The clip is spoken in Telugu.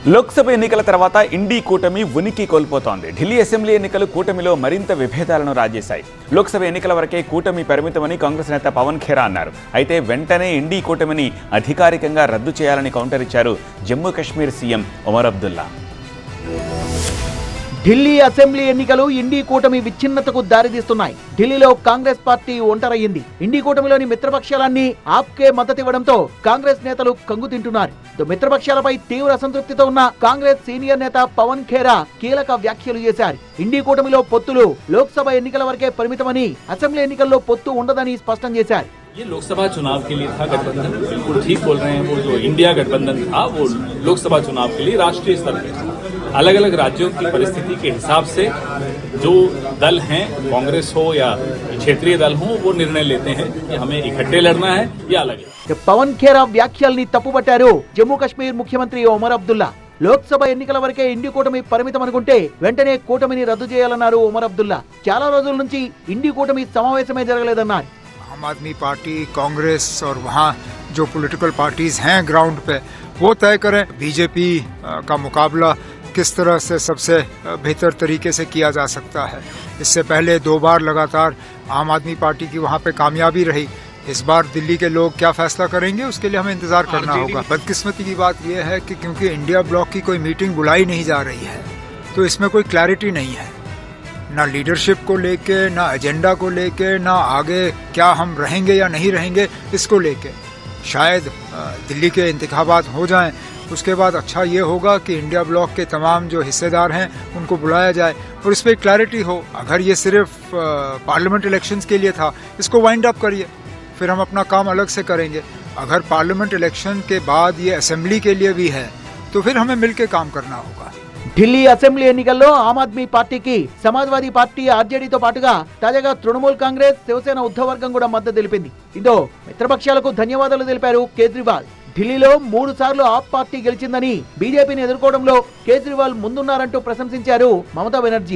లోక్సభ ఎన్నికల తర్వాత ఇండీ కూటమి ఉనికి కోల్పోతోంది. ఢిల్లీ అసెంబ్లీ ఎన్నికలు కూటమిలో మరింత విభేదాలను రాజేశాయి. లోక్సభ ఎన్నికల వరకే కూటమి పరిమితమని కాంగ్రెస్ నేత పవన్ ఖేరా అన్నారు. అయితే వెంటనే ఇండీ కూటమిని అధికారికంగా రద్దు చేయాలని కౌంటర్ ఇచ్చారు జమ్మూ కాశ్మీర్ సీఎం ఒమర్ అబ్దుల్లా. ఢిల్లీ అసెంబ్లీ ఎన్నికలు ఇండీ కూటమి విచ్ఛిన్నతకు దారితీస్తున్నాయి. ఢిల్లీలో కాంగ్రెస్ పార్టీ ఒంటరయ్యింది. ఇండీ కూటమిలోని మిత్రపక్షాలన్నీ ఆప్కే మద్దతివ్వడంతో కాంగ్రెస్ నేతలు కంగుతింటున్నారు. మిత్రపక్షాలపై తీవ్ర అసంతృప్తితో ఉన్న కాంగ్రెస్ సీనియర్ నేత పవన్ ఖేరా కీలక వ్యాఖ్యలు చేశారు. ఇండీ కూటమిలో పొత్తులు లోక్సభ ఎన్నికల వరకే పరిమితమని, అసెంబ్లీ ఎన్నికల్లో పొత్తు ఉండదని స్పష్టం చేశారు. ये लोकसभा चुनाव के लिए था गठबंधन, बिल्कुल ठीक बोल रहे हैं। वो जो इंडिया गठबंधन था वो लोकसभा चुनाव के लिए राष्ट्रीय स्तर पे था। अलग अलग राज्यों की परिस्थिति के हिसाब से जो दल हैं, कांग्रेस हो या क्षेत्रीय दल हो, वो निर्णय लेते हैं कि हमें इकट्ठे लड़ना है या अलग। పవన్ ఖేరా వ్యాఖ్యల్ని తప్పుపట్టారు జమ్మూ కాశ్మీర్ ముఖ్యమంత్రి ఒమర్ అబ్దుల్లా. లోక్సభ ఎన్నికల వరకే ఇండీ కూటమి పరిమితం అనుకుంటే వెంటనే కూటమిని రద్దు చేయాలన్నారు ఒమర్ అబ్దుల్లా. చాలా రోజుల నుంచి ఇండీ కూటమి సమావేశమే జరగలేదన్నారు. आम आदमी पार्टी, कांग्रेस और वहाँ जो पॉलिटिकल पार्टीज हैं ग्राउंड पे वो तय करें बीजेपी का मुकाबला किस तरह से सबसे बेहतर तरीके से किया जा सकता है। इससे पहले 2 बार लगातार आम आदमी पार्टी की वहाँ पे कामयाबी रही। इस बार दिल्ली के लोग क्या फैसला करेंगे उसके लिए हमें इंतजार करना होगा। बदकिस्मती की बात यह है कि क्योंकि इंडिया ब्लॉक की कोई मीटिंग बुलाई नहीं जा रही है तो इसमें कोई क्लैरिटी नहीं है, ना लीडरशिप को लेके, ना एजेंडा को लेके, ना आगे क्या हम रहेंगे या नहीं रहेंगे इसको लेके। शायद दिल्ली के इंतखाबात हो जाएं, उसके बाद अच्छा ये होगा कि इंडिया ब्लॉक के तमाम जो हिस्सेदार हैं उनको बुलाया जाए और इस पर क्लैरिटी हो। अगर ये सिर्फ पार्लियामेंट इलेक्शंस के लिए था, इसको वाइंड अप करिए, फिर हम अपना काम अलग से करेंगे। अगर पार्लियामेंट इलेक्शन के बाद ये असेंबली के लिए भी है तो फिर हमें मिलकर काम करना होगा। ఢిల్లీ అసెంబ్లీ ఎన్నికల్లో ఆమ్ ఆద్మీ పార్టీకి సమాజ్వాదీ పార్టీ, ఆర్జేడీతో పాటుగా తాజాగా తృణమూల్ కాంగ్రెస్, శివసేన ఉద్ధవ్ వర్గం కూడా మద్దతు తెలిపింది. దీంతో మిత్రపక్షాలకు ధన్యవాదాలు తెలిపారు కేజ్రీవాల్. ఢిల్లీలో 3 సార్లు ఆప్ పార్టీ గెలిచిందని, బీజేపీని ఎదుర్కోవడంలో కేజ్రీవాల్ ముందున్నారంటూ ప్రశంసించారు మమతా బెనర్జీ.